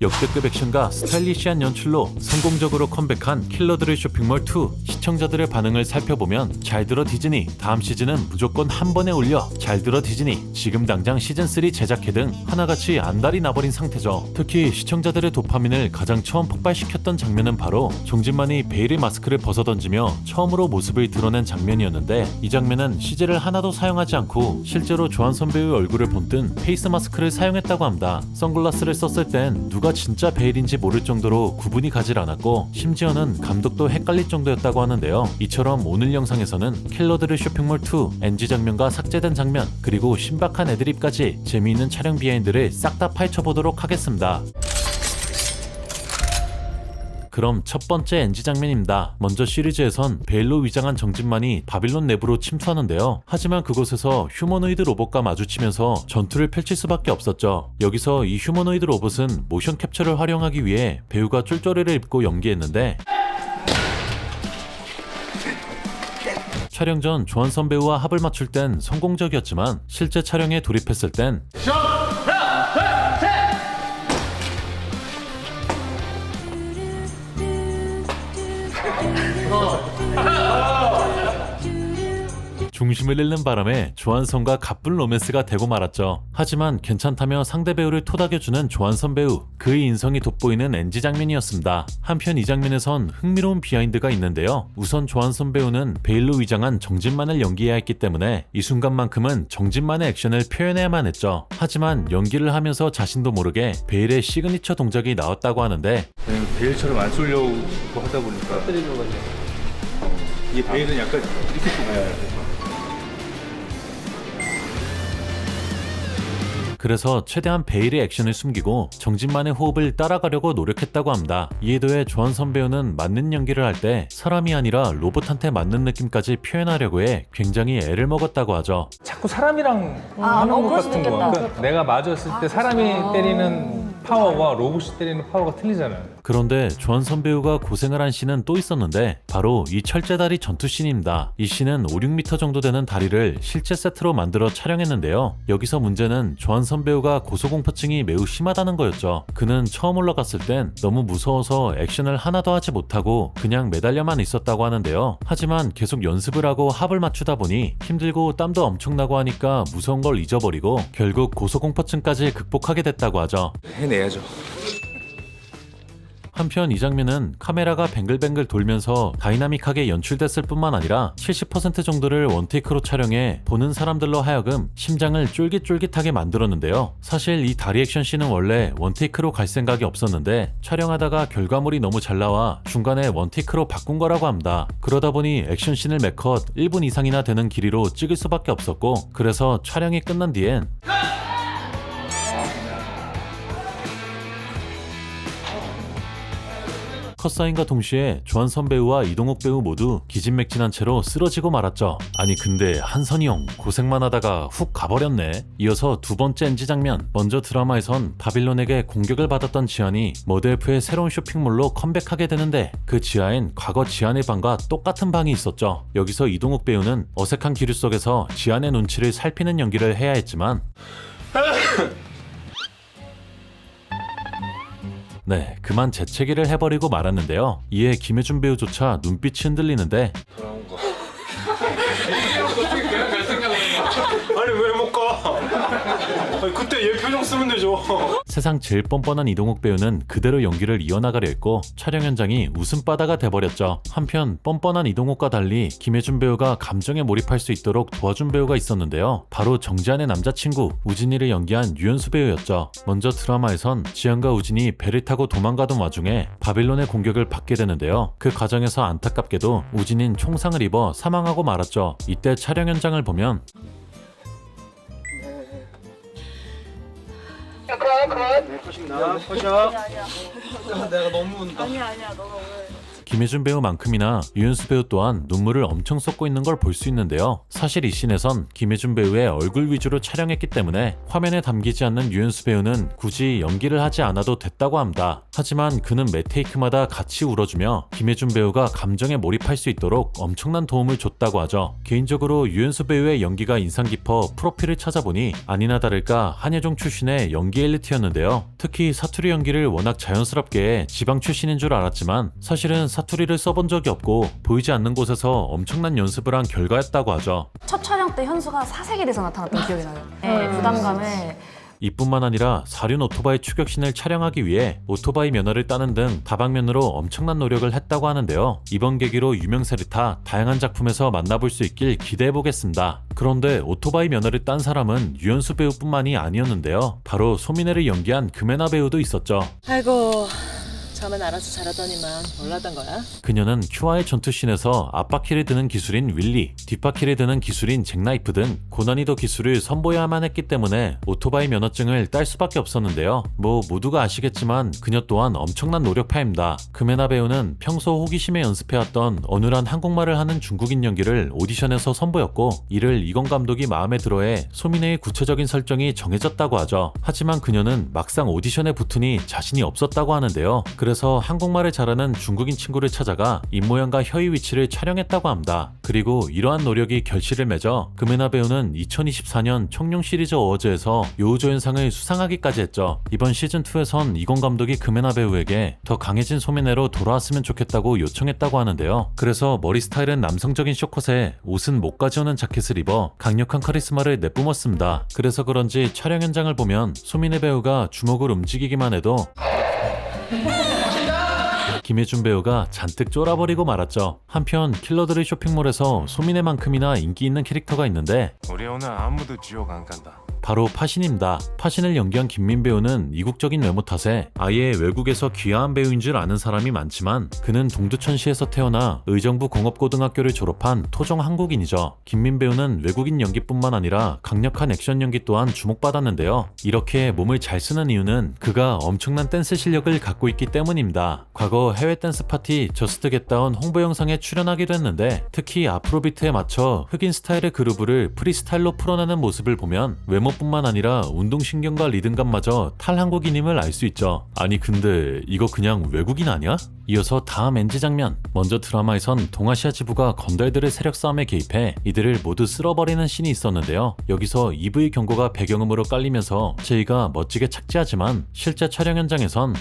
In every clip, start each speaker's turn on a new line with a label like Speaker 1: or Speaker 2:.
Speaker 1: 역대급 액션과 스타일리시한 연출로 성공적으로 컴백한 킬러들의 쇼핑몰 2. 시청자들의 반응을 살펴보면 잘 들어 디즈니, 다음 시즌은 무조건 한 번에 올려, 잘 들어 디즈니, 지금 당장 시즌3 제작해 등 하나같이 안달이 나버린 상태죠. 특히 시청자들의 도파민을 가장 처음 폭발시켰던 장면은 바로 종진만이 베일의 마스크를 벗어던지며 처음으로 모습을 드러낸 장면이었는데, 이 장면은 CG를 하나도 사용하지 않고 실제로 조한선 배우의 얼굴을 본뜬 페이스 마스크를 사용했다고 합니다. 선글라스를 썼을 땐 누가 진짜 베일인지 모를 정도로 구분이 가질 않았고, 심지어는 감독도 헷갈릴 정도였다고 하는데요. 이처럼 오늘 영상에서는 킬러들의 쇼핑몰 2 NG 장면과 삭제된 장면, 그리고 신박한 애드립까지 재미있는 촬영 비하인드를 싹 다 파헤쳐보도록 하겠습니다. 그럼 첫 번째 NG 장면입니다. 먼저 시리즈에선 베일로 위장한 정진만이 바빌론 내부로 침투하는데요. 하지만 그곳에서 휴머노이드 로봇과 마주치면서 전투를 펼칠 수밖에 없었죠. 여기서 이 휴머노이드 로봇은 모션 캡처를 활용하기 위해 배우가 쫄쫄이를 입고 연기했는데, 촬영 전 조한선 배우와 합을 맞출 땐 성공적이었지만 실제 촬영에 돌입했을 땐 중심을 잃는 바람에 조한선과 가쁜 로맨스가 되고 말았죠. 하지만 괜찮다며 상대 배우를 토닥여주는 조한선 배우, 그의 인성이 돋보이는 NG 장면이었습니다. 한편 이 장면에선 흥미로운 비하인드가 있는데요. 우선 조한선 배우는 베일로 위장한 정진만을 연기해야 했기 때문에 이 순간만큼은 정진만의 액션을 표현해야만 했죠. 하지만 연기를 하면서 자신도 모르게 베일의 시그니처 동작이 나왔다고 하는데,
Speaker 2: 베일처럼 안 쏠려고 하다 보니까 이 베일은 약간 이렇게 쏘고
Speaker 1: 그래서 최대한 베일의 액션을 숨기고 정진만의 호흡을 따라가려고 노력했다고 합니다. 이에 더해 조한선 배우는 맞는 연기를 할 때 사람이 아니라 로봇한테 맞는 느낌까지 표현하려고 해 굉장히 애를 먹었다고 하죠.
Speaker 2: 자꾸 사람이랑 하는 것
Speaker 3: 그럴 수도
Speaker 2: 같은 거.
Speaker 3: 있겠다.
Speaker 2: 그러니까 내가 맞았을 때 사람이 때리는 파워와 로봇이 때리는 파워가 틀리잖아요.
Speaker 1: 그런데 조한선 배우가 고생을 한 씬은 또 있었는데, 바로 이 철제다리 전투씬입니다. 이 씬은 5-6m 정도 되는 다리를 실제 세트로 만들어 촬영했는데요. 여기서 문제는 조한선 배우가 고소공포증이 매우 심하다는 거였죠. 그는 처음 올라갔을 땐 너무 무서워서 액션을 하나도 하지 못하고 그냥 매달려만 있었다고 하는데요. 하지만 계속 연습을 하고 합을 맞추다 보니 힘들고 땀도 엄청나고 하니까 무서운 걸 잊어버리고 결국 고소공포증까지 극복하게 됐다고 하죠.
Speaker 2: 해내야죠.
Speaker 1: 한편 이 장면은 카메라가 뱅글뱅글 돌면서 다이나믹하게 연출됐을 뿐만 아니라 70% 정도를 원테이크로 촬영해 보는 사람들로 하여금 심장을 쫄깃쫄깃하게 만들었는데요. 사실 이 다리 액션씬은 원래 원테이크로 갈 생각이 없었는데 촬영하다가 결과물이 너무 잘 나와 중간에 원테이크로 바꾼 거라고 합니다. 그러다 보니 액션씬을 매컷 1분 이상이나 되는 길이로 찍을 수밖에 없었고, 그래서 촬영이 끝난 뒤엔 컷사인과 동시에 조한선 배우와 이동욱 배우 모두 기진맥진한 채로 쓰러지고 말았죠. 아니 근데 한선이 형 고생만 하다가 훅 가버렸네. 이어서 두 번째 NG 장면. 먼저 드라마에선 바빌론에게 공격을 받았던 지안이 머드엘프의 새로운 쇼핑몰로 컴백하게 되는데, 그 지하엔 과거 지안의 방과 똑같은 방이 있었죠. 여기서 이동욱 배우는 어색한 기류 속에서 지안의 눈치를 살피는 연기를 해야 했지만 네, 그만 재채기를 해버리고 말았는데요. 이에 김혜준 배우조차 눈빛이 흔들리는데,
Speaker 2: 돌아온 거. 아니 왜 못 가? 아니 그때 얘 표정 쓰면 되죠.
Speaker 1: 세상 제일 뻔뻔한 이동욱 배우는 그대로 연기를 이어나가려 했고 촬영 현장이 웃음바다가 돼버렸죠. 한편 뻔뻔한 이동욱과 달리 김혜준 배우가 감정에 몰입할 수 있도록 도와준 배우가 있었는데요. 바로 정지한의 남자친구 우진이를 연기한 유연수 배우였죠. 먼저 드라마에선 지한과 우진이 배를 타고 도망가던 와중에 바빌론의 공격을 받게 되는데요. 그 과정에서 안타깝게도 우진인 총상을 입어 사망하고 말았죠. 이때 촬영 현장을 보면
Speaker 3: 그만.
Speaker 2: 컷이나 컷이야.
Speaker 3: 아니야.
Speaker 4: 내가 너무 운다.
Speaker 3: 아니야. 너가 오늘
Speaker 1: 김혜준 배우만큼이나 유연수 배우 또한 눈물을 엄청 쏟고 있는 걸 볼 수 있는데요. 사실 이 씬에선 김혜준 배우의 얼굴 위주로 촬영했기 때문에 화면에 담기지 않는 유연수 배우는 굳이 연기를 하지 않아도 됐다고 합니다. 하지만 그는 매 테이크마다 같이 울어주며 김혜준 배우가 감정에 몰입할 수 있도록 엄청난 도움을 줬다고 하죠. 개인적으로 유연수 배우의 연기가 인상 깊어 프로필을 찾아보니 아니나 다를까 한예종 출신의 연기 엘리트였는데요. 특히 사투리 연기를 워낙 자연스럽게 해 지방 출신인 줄 알았지만 사실은 사투리를 써본 적이 없고 보이지 않는 곳에서 엄청난 연습을 한 결과였다고 하죠.
Speaker 3: 첫 촬영 때 현수가 사색이 돼서 나타났던 기억이 나요. 네, 부담감에
Speaker 1: 이뿐만 아니라 사륜 오토바이 추격신을 촬영하기 위해 오토바이 면허를 따는 등 다방면으로 엄청난 노력을 했다고 하는데요. 이번 계기로 유명세를 타 다양한 작품에서 만나볼 수 있길 기대해보겠습니다. 그런데 오토바이 면허를 딴 사람은 유연수 배우뿐만이 아니었는데요. 바로 소민혜를 연기한 금혜나 배우도 있었죠.
Speaker 4: 아이고, 저만 알아서 잘하더니만 몰랐던 거야?
Speaker 1: 그녀는 큐아의 전투씬에서 앞바퀴를 드는 기술인 윌리, 뒷바퀴를 드는 기술인 잭나이프 등 고난이도 기술을 선보여야만 했기 때문에 오토바이 면허증을 딸 수밖에 없었는데요. 모두가 아시겠지만 그녀 또한 엄청난 노력파입니다. 금혜나 배우는 평소 호기심에 연습해왔던 어눌한 한국말을 하는 중국인 연기를 오디션에서 선보였고 이를 이건 감독이 마음에 들어해 소민혜의 구체적인 설정이 정해졌다고 하죠. 하지만 그녀는 막상 오디션에 붙으니 자신이 없었다고 하는데요. 그래서 한국말을 잘하는 중국인 친구를 찾아가 입모양과 혀의 위치를 촬영했다고 합니다. 그리고 이러한 노력이 결실을 맺어 금혜나 배우는 2024년 청룡 시리즈 어워즈에서 여우조연상을 수상하기까지 했죠. 이번 시즌2에선 이건 감독이 금혜나 배우에게 더 강해진 소민혜로 돌아왔으면 좋겠다고 요청했다고 하는데요. 그래서 머리 스타일은 남성적인 쇼컷에 옷은 목까지 오는 자켓을 입어 강력한 카리스마를 내뿜었습니다. 그래서 그런지 촬영 현장을 보면 소민혜 배우가 주먹을 움직이기만 해도 김혜준 배우가 잔뜩 쫄아버리고 말았죠. 한편 킬러들의 쇼핑몰에서 소민혜만큼이나 인기 있는 캐릭터가 있는데
Speaker 5: 우리 오늘 아무도 지옥 안 간다.
Speaker 1: 바로 파신입니다. 파신을 연기한 김민 배우는 이국적인 외모 탓에 아예 외국에서 귀화한 배우인 줄 아는 사람이 많지만 그는 동두천시에서 태어나 의정부 공업고등학교를 졸업한 토종 한국인이죠. 김민 배우는 외국인 연기뿐만 아니라 강력한 액션 연기 또한 주목받았는데요. 이렇게 몸을 잘 쓰는 이유는 그가 엄청난 댄스 실력을 갖고 있기 때문입니다. 과거 해외 댄스 파티 저스트 겟다운 홍보 영상에 출연하기도 했는데 특히 아프로비트에 맞춰 흑인 스타일의 그루브를 프리스타일로 풀어내는 모습을 보면 외모뿐만 아니라 운동신경과 리듬감마저 탈한국인임을 알 수 있죠. 아니 근데 이거 그냥 외국인 아니야? 이어서 다음 NG 장면. 먼저 드라마에선 동아시아 지부가 건달들의 세력 싸움에 개입해 이들을 모두 쓸어버리는 씬이 있었는데요. 여기서 EV 경고가 배경음으로 깔리면서 제이가 멋지게 착지하지만 실제 촬영 현장에선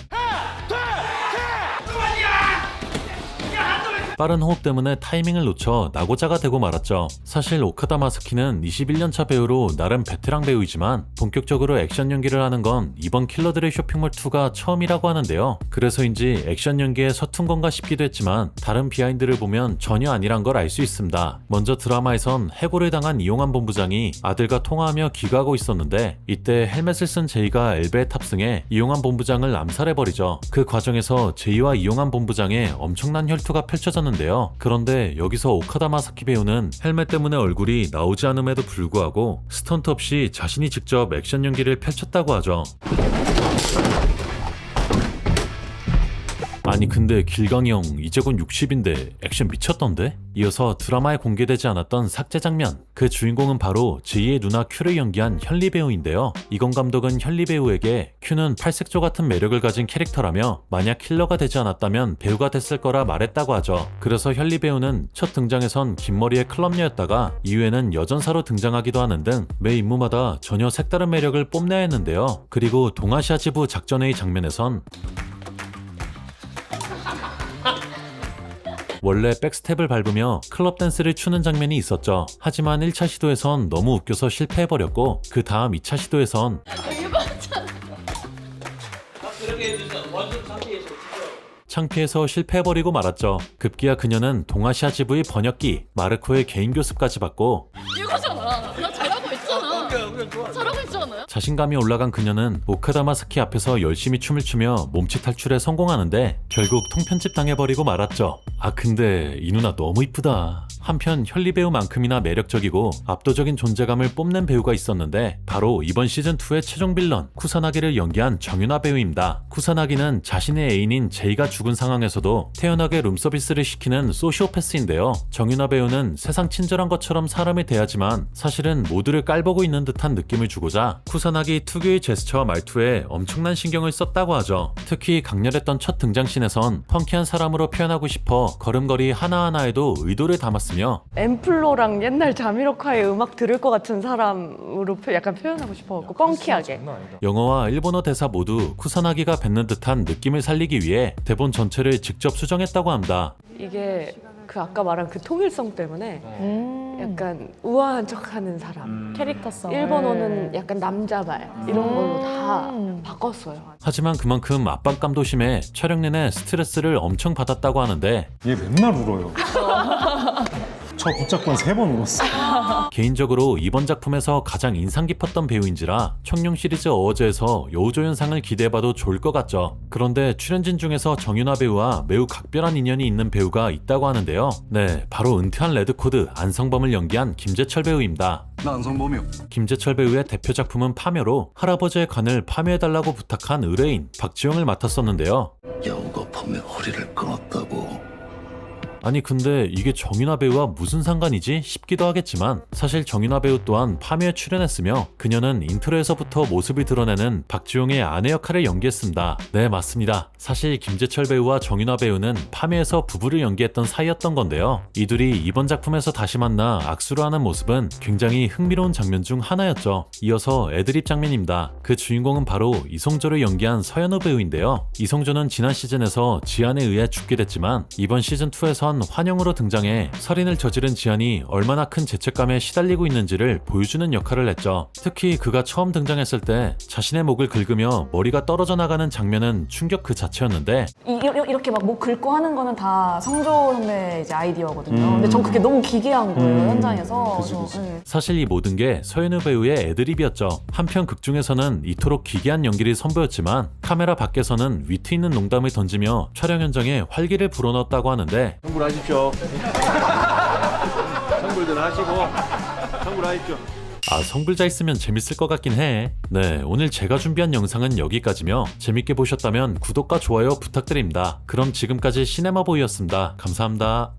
Speaker 1: 빠른 호흡 때문에 타이밍을 놓쳐 낙오자가 되고 말았죠. 사실 오카다 마사키는 21년차 배우로 나름 베테랑 배우이지만 본격적으로 액션 연기를 하는 건 이번 킬러들의 쇼핑몰2가 처음이라고 하는데요. 그래서인지 액션 연기에 서툰 건가 싶기도 했지만 다른 비하인드를 보면 전혀 아니란 걸 알 수 있습니다. 먼저 드라마에선 해고를 당한 이용환 본부장이 아들과 통화하며 귀가하고 있었는데 이때 헬멧을 쓴 제이가 엘베에 탑승해 이용환 본부장을 암살해버리죠. 그 과정에서 제이와 이용환 본부장의 엄청난 혈투가 펼쳐졌는데요. 그런데 여기서 오카다 마사키 배우는 헬멧 때문에 얼굴이 나오지 않음에도 불구하고 스턴트 없이 자신이 직접 액션 연기를 펼쳤다고 하죠. 아니 근데 길강이 형 이제 곧 60인데 액션 미쳤던데? 이어서 드라마에 공개되지 않았던 삭제 장면. 그 주인공은 바로 제이의 누나 큐를 연기한 현리 배우인데요. 이건 감독은 현리 배우에게 큐는 팔색조 같은 매력을 가진 캐릭터라며 만약 킬러가 되지 않았다면 배우가 됐을 거라 말했다고 하죠. 그래서 현리 배우는 첫 등장에선 긴 머리의 클럽녀였다가 이후에는 여전사로 등장하기도 하는 등 매 임무마다 전혀 색다른 매력을 뽐내야 했는데요. 그리고 동아시아 지부 작전회의 장면에선 원래 백스텝을 밟으며 클럽 댄스를 추는 장면이 있었죠. 하지만 1차 시도에선 너무 웃겨서 실패해버렸고 그 다음 2차 시도에선 창피해서 실패해버리고 말았죠. 급기야 그녀는 동아시아 지부의 번역기 마르코의 개인 교습까지 받고
Speaker 4: 이거잖아. 나 잘하고 있잖아. 잘하고 있잖아요.
Speaker 1: 자신감이 올라간 그녀는 오카다 마사키 앞에서 열심히 춤을 추며 몸치 탈출에 성공하는데 결국 통편집 당해버리고 말았죠. 아 근데 이 누나 너무 이쁘다. 한편 현리 배우만큼이나 매력적이고 압도적인 존재감을 뽐낸 배우가 있었는데 바로 이번 시즌2의 최종 빌런 쿠사나기를 연기한 정윤아 배우입니다. 쿠사나기는 자신의 애인인 제이가 죽은 상황에서도 태연하게 룸서비스를 시키는 소시오패스인데요. 정윤아 배우는 세상 친절한 것처럼 사람을 대하지만 사실은 모두를 깔보고 있는 듯한 느낌을 주고자 쿠사나기 특유의 제스처와 말투에 엄청난 신경을 썼다고 하죠. 특히 강렬했던 첫 등장신에선 펑키한 사람으로 표현하고 싶어 걸음걸이 하나하나에도 의도를 담았으며
Speaker 6: 엠플로랑 옛날 자미로카의 음악 들을 것 같은 사람으로 약간 표현하고 싶어갖고 펑키하게.
Speaker 1: 영어와 일본어 대사 모두 쿠사나기가 뱉는 듯한 느낌을 살리기 위해 대본 전체를 직접 수정했다고 합니다.
Speaker 6: 이게 그 아까 말한 그 통일성 때문에 약간 우아한 척하는 사람,
Speaker 3: 캐릭터성.
Speaker 6: 일본어는 약간 남자말 이런 걸로 다 바꿨어요.
Speaker 1: 하지만 그만큼 압박감도 심해 촬영 내내 스트레스를 엄청 받았다고 하는데
Speaker 7: 얘 맨날 울어요. 저 붙잡고 한 3번 울었어.
Speaker 1: 개인적으로 이번 작품에서 가장 인상 깊었던 배우인지라 청룡 시리즈 어워즈에서 여우조연상을 기대해봐도 좋을 것 같죠. 그런데 출연진 중에서 정윤아 배우와 매우 각별한 인연이 있는 배우가 있다고 하는데요. 네, 바로 은퇴한 레드코드 안성범을 연기한 김재철 배우입니다.
Speaker 8: 나 안성범이요.
Speaker 1: 김재철 배우의 대표 작품은 파묘로 할아버지의 간을 파묘해달라고 부탁한 의뢰인 박지영을 맡았었는데요.
Speaker 8: 여우가 밤에 허리를 끊었다고.
Speaker 1: 아니 근데 이게 정윤아 배우와 무슨 상관이지 싶기도 하겠지만 사실 정윤아 배우 또한 파묘에 출연했으며 그녀는 인트로에서부터 모습을 드러내는 박지용의 아내 역할을 연기했습니다. 네, 맞습니다. 사실 김재철 배우와 정윤아 배우는 파묘에서 부부를 연기했던 사이였던 건데요. 이 둘이 이번 작품에서 다시 만나 악수를 하는 모습은 굉장히 흥미로운 장면 중 하나였죠. 이어서 애드립 장면입니다. 그 주인공은 바로 이성조를 연기한 서현우 배우인데요. 이성조는 지난 시즌에서 지안에 의해 죽게 됐지만 이번 시즌2에선 환영으로 등장해 살인을 저지른 지안이 얼마나 큰 죄책감에 시달리고 있는지를 보여주는 역할을 했죠. 특히 그가 처음 등장했을 때 자신의 목을 긁으며 머리가 떨어져 나가는 장면은 충격 그 자체였는데
Speaker 3: 이렇게 막 목 긁고 하는 거는 다 성조 선배 이제 아이디어거든요. 근데 전 그게 너무 기괴한 거예요, 현장에서. 그래서, 네.
Speaker 1: 사실 이 모든 게 서현우 배우의 애드립이었죠. 한편 극 중에서는 이토록 기괴한 연기를 선보였지만 카메라 밖에서는 위트 있는 농담을 던지며 촬영 현장에 활기를 불어넣었다고 하는데
Speaker 2: 성불하십시오. 성불들 하시고 성불하십시오.
Speaker 1: 성불자 있으면 재밌을 것 같긴 해. 네, 오늘 제가 준비한 영상은 여기까지며 재밌게 보셨다면 구독과 좋아요 부탁드립니다. 그럼 지금까지 시네마보이였습니다. 감사합니다.